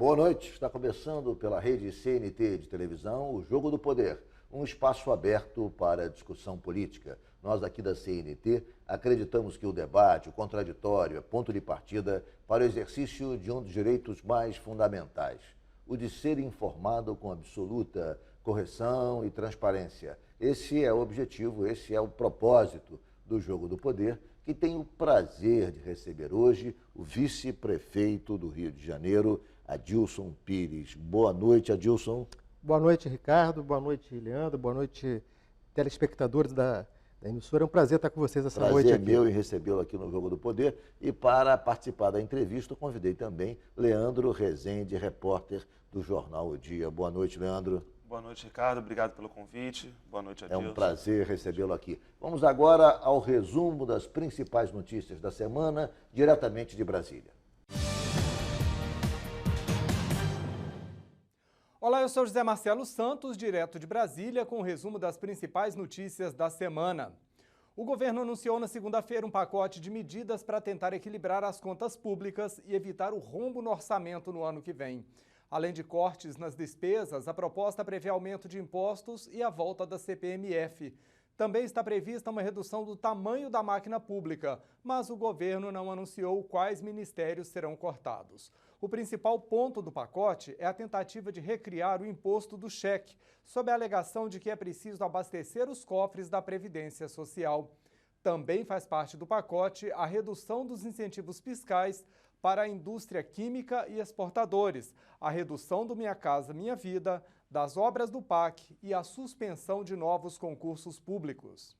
Boa noite, está começando pela rede CNT de televisão o Jogo do Poder, um espaço aberto para discussão política. Nós aqui da CNT acreditamos que o debate, o contraditório, é ponto de partida para o exercício de um dos direitos mais fundamentais, o de ser informado com absoluta correção e transparência. Esse é o objetivo, esse é o propósito do Jogo do Poder, que tem o prazer de receber hoje o vice-prefeito do Rio de Janeiro, Adilson Pires. Boa noite, Adilson. Boa noite, Ricardo. Boa noite, Leandro. Boa noite, telespectadores da emissora. É um prazer estar com vocês essa noite aqui. Prazer meu em recebê-lo aqui no Jogo do Poder. E para participar da entrevista, eu convidei também Leandro Rezende, repórter do Jornal O Dia. Boa noite, Leandro. Boa noite, Ricardo. Obrigado pelo convite. Boa noite, Adilson. É um prazer recebê-lo aqui. Vamos agora ao resumo das principais notícias da semana, diretamente de Brasília. Olá, eu sou José Marcelo Santos, direto de Brasília, com o resumo das principais notícias da semana. O governo anunciou na segunda-feira um pacote de medidas para tentar equilibrar as contas públicas e evitar o rombo no orçamento no ano que vem. Além de cortes nas despesas, a proposta prevê aumento de impostos e a volta da CPMF. Também está prevista uma redução do tamanho da máquina pública, mas o governo não anunciou quais ministérios serão cortados. O principal ponto do pacote é a tentativa de recriar o imposto do cheque, sob a alegação de que é preciso abastecer os cofres da Previdência Social. Também faz parte do pacote a redução dos incentivos fiscais para a indústria química e exportadores, a redução do Minha Casa Minha Vida, das obras do PAC e a suspensão de novos concursos públicos.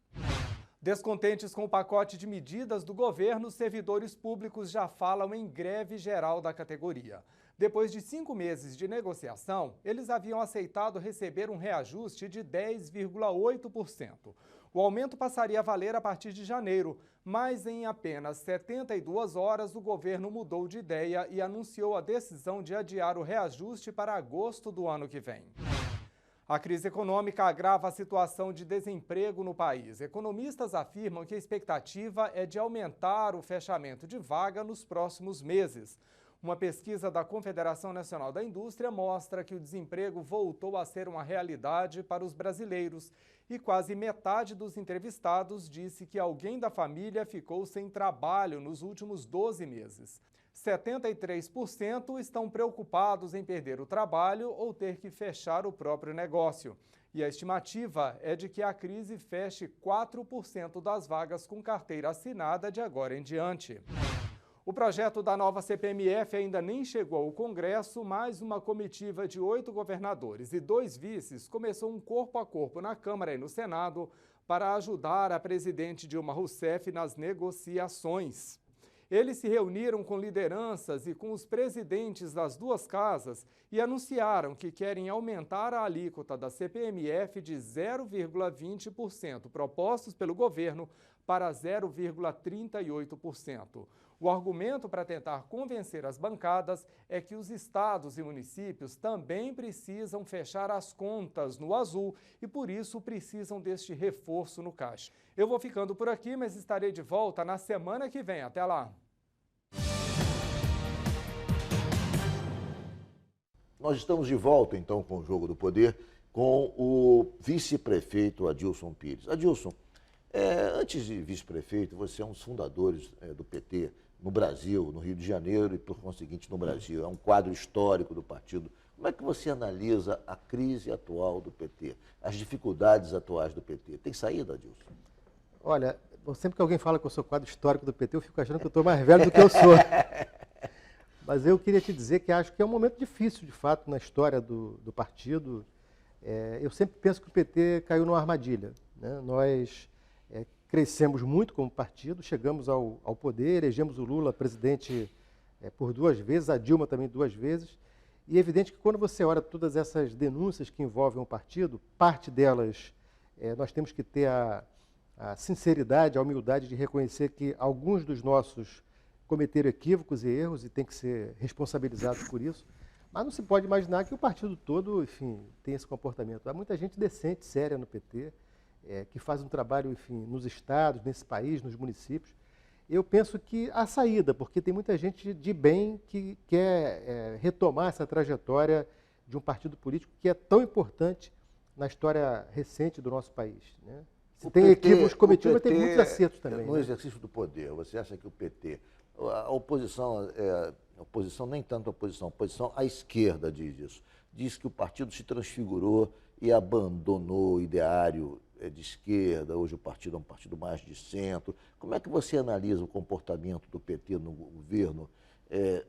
Descontentes com o pacote de medidas do governo, os servidores públicos já falam em greve geral da categoria. Depois de 5 meses de negociação, eles haviam aceitado receber um reajuste de 10,8%. O aumento passaria a valer a partir de janeiro, mas em apenas 72 horas o governo mudou de ideia e anunciou a decisão de adiar o reajuste para agosto do ano que vem. A crise econômica agrava a situação de desemprego no país. Economistas afirmam que a expectativa é de aumentar o fechamento de vaga nos próximos meses. Uma pesquisa da Confederação Nacional da Indústria mostra que o desemprego voltou a ser uma realidade para os brasileiros e quase metade dos entrevistados disse que alguém da família ficou sem trabalho nos últimos 12 meses. 73% estão preocupados em perder o trabalho ou ter que fechar o próprio negócio. E a estimativa é de que a crise feche 4% das vagas com carteira assinada de agora em diante. O projeto da nova CPMF ainda nem chegou ao Congresso, mas uma comitiva de 8 governadores e 2 vices começou um corpo a corpo na Câmara e no Senado para ajudar a presidente Dilma Rousseff nas negociações. Eles se reuniram com lideranças e com os presidentes das 2 casas e anunciaram que querem aumentar a alíquota da CPMF de 0,20%, propostos pelo governo, para 0,38%. O argumento para tentar convencer as bancadas é que os estados e municípios também precisam fechar as contas no azul e, por isso, precisam deste reforço no caixa. Eu vou ficando por aqui, mas estarei de volta na semana que vem. Até lá! Nós estamos de volta, então, com o Jogo do Poder, com o vice-prefeito Adilson Pires. Adilson, antes de vice-prefeito, você é um dos fundadores do PT no Brasil, no Rio de Janeiro e, por conseguinte, no Brasil. É um quadro histórico do partido. Como é que você analisa a crise atual do PT, as dificuldades atuais do PT? Tem saída, Adilson? Olha, sempre que alguém fala que eu sou quadro histórico do PT, eu fico achando que eu estou mais velho do que eu sou. Mas eu queria te dizer que acho que é um momento difícil, de fato, na história do partido. Eu sempre penso que o PT caiu numa armadilha, né? Nós crescemos muito como partido, chegamos ao poder, elegemos o Lula presidente por 2 vezes, a Dilma também 2 vezes. E é evidente que quando você olha todas essas denúncias que envolvem o partido, parte delas nós temos que ter a sinceridade, a humildade de reconhecer que alguns dos nossos cometeram equívocos e erros e tem que ser responsabilizados por isso. Mas não se pode imaginar que o partido todo, enfim, tem esse comportamento. Há muita gente decente, séria no PT, que faz um trabalho, enfim, nos estados, nesse país, nos municípios. eu penso que há saída, porque tem muita gente de bem que quer retomar essa trajetória de um partido político que é tão importante na história recente do nosso país, né? Se tem equívocos cometidos, mas tem muitos acertos também. No né? exercício do poder, você acha que o PT, a oposição, nem tanto a oposição à esquerda diz isso, diz que o partido se transfigurou e abandonou o ideário de esquerda, hoje o partido é um partido mais de centro. Como é que você analisa o comportamento do PT no governo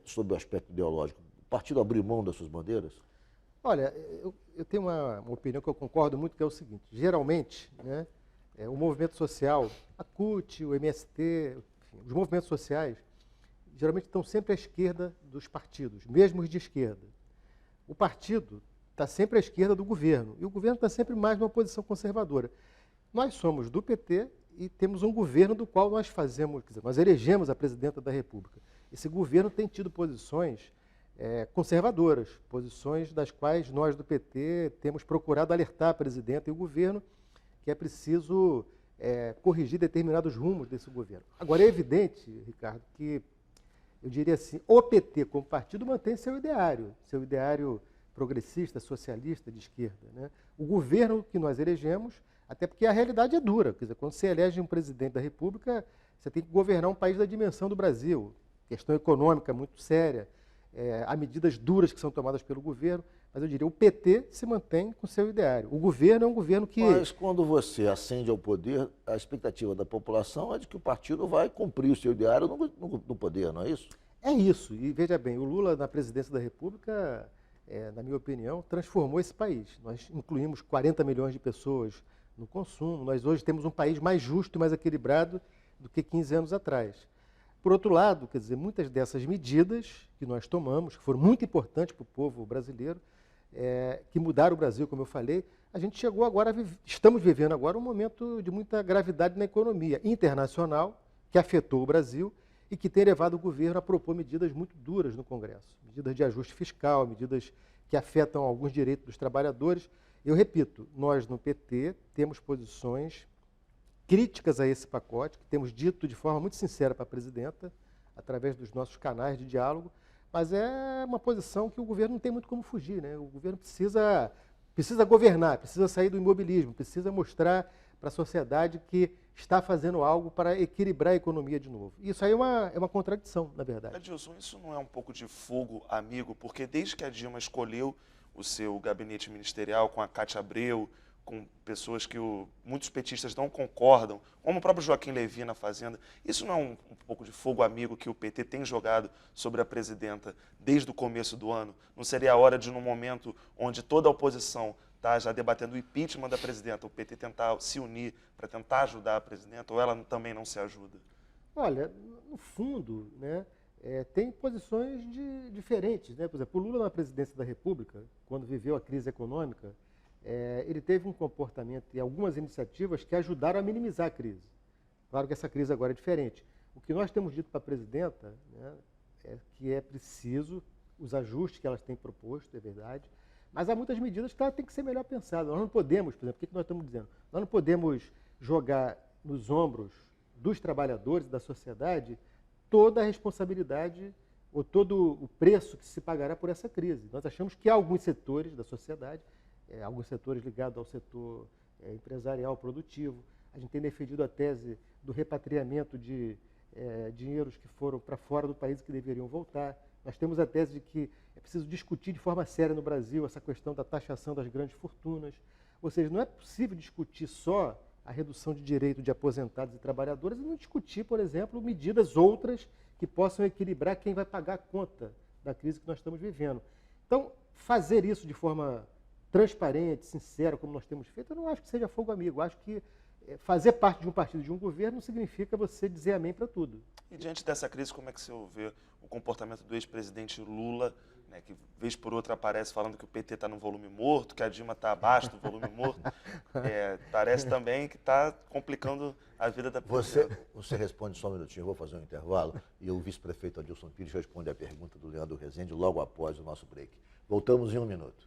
sob o aspecto ideológico? O partido abriu mão das suas bandeiras? Olha, eu tenho uma opinião que eu concordo muito, que é o seguinte: geralmente, né, o movimento social, a CUT, o MST, enfim, os movimentos sociais, geralmente estão sempre à esquerda dos partidos, mesmo os de esquerda. O partido está sempre à esquerda do governo, e o governo está sempre mais numa posição conservadora. Nós somos do PT e temos um governo do qual nós fazemos, quer dizer, nós elegemos a presidenta da República. Esse governo tem tido posições conservadoras, posições das quais nós do PT temos procurado alertar a presidenta e o governo que é preciso corrigir determinados rumos desse governo. Agora, é evidente, Ricardo, que eu diria assim, o PT como partido mantém seu ideário progressista, socialista, de esquerda, né? O governo que nós elegemos, até porque a realidade é dura, quer dizer, quando você elege um presidente da República, você tem que governar um país da dimensão do Brasil, questão econômica muito séria, há medidas duras que são tomadas pelo governo, mas eu diria, o PT se mantém com seu ideário. O governo é um governo que... Mas quando você ascende ao poder, a expectativa da população é de que o partido vai cumprir o seu ideário no poder, não é isso? É isso, e veja bem, o Lula na presidência da República, na minha opinião, transformou esse país. Nós incluímos 40 milhões de pessoas no consumo, nós hoje temos um país mais justo e mais equilibrado do que 15 anos atrás. Por outro lado, quer dizer, muitas dessas medidas que nós tomamos, que foram muito importantes para o povo brasileiro, que mudaram o Brasil, como eu falei, a gente chegou agora, estamos vivendo agora um momento de muita gravidade na economia internacional, que afetou o Brasil e que tem levado o governo a propor medidas muito duras no Congresso. Medidas de ajuste fiscal, medidas que afetam alguns direitos dos trabalhadores. Eu repito, nós no PT temos posições críticas a esse pacote, que temos dito de forma muito sincera para a presidenta, através dos nossos canais de diálogo, mas é uma posição que o governo não tem muito como fugir, né? O governo precisa governar, precisa sair do imobilismo, precisa mostrar para a sociedade que está fazendo algo para equilibrar a economia de novo. Isso aí é uma contradição, na verdade. Adilson, isso não é um pouco de fogo amigo? Porque desde que a Dilma escolheu o seu gabinete ministerial com a Cátia Abreu, com pessoas que muitos petistas não concordam, como o próprio Joaquim Levy na Fazenda, isso não é um pouco de fogo amigo que o PT tem jogado sobre a presidenta desde o começo do ano? Não seria a hora de, num momento onde toda a oposição está já debatendo o impeachment da presidenta, o PT tentar se unir para tentar ajudar a presidenta, ou ela também não se ajuda? Olha, no fundo, né, tem posições diferentes, né? Por exemplo, o Lula na presidência da República, quando viveu a crise econômica, ele teve um comportamento e algumas iniciativas que ajudaram a minimizar a crise. Claro que essa crise agora é diferente. O que nós temos dito para a presidenta, né, é que é preciso os ajustes que elas têm proposto, é verdade, mas há muitas medidas que têm que ser melhor pensadas. Nós não podemos, por exemplo, o que nós estamos dizendo? Nós não podemos jogar nos ombros dos trabalhadores, da sociedade, toda a responsabilidade ou todo o preço que se pagará por essa crise. Nós achamos que há alguns setores da sociedade, alguns setores ligados ao setor empresarial, produtivo. A gente tem defendido a tese do repatriamento de dinheiros que foram para fora do país e que deveriam voltar. Nós temos a tese de que é preciso discutir de forma séria no Brasil essa questão da taxação das grandes fortunas. Ou seja, não é possível discutir só a redução de direito de aposentados e trabalhadores e não discutir, por exemplo, medidas outras que possam equilibrar quem vai pagar a conta da crise que nós estamos vivendo. Então, fazer isso de forma transparente, sincera, como nós temos feito, eu não acho que seja fogo amigo. Eu acho que fazer parte de um partido, de um governo, não significa você dizer amém para tudo. E diante dessa crise, como é que você vê o comportamento do ex-presidente Lula, né, que vez por outra aparece falando que o PT está no volume morto, que a Dilma está abaixo do volume morto? Parece também que está complicando a vida da presidenta. Você responde só um minutinho, eu vou fazer um intervalo e o vice-prefeito Adilson Pires responde a pergunta do Leandro Rezende logo após o nosso break. Voltamos em um minuto.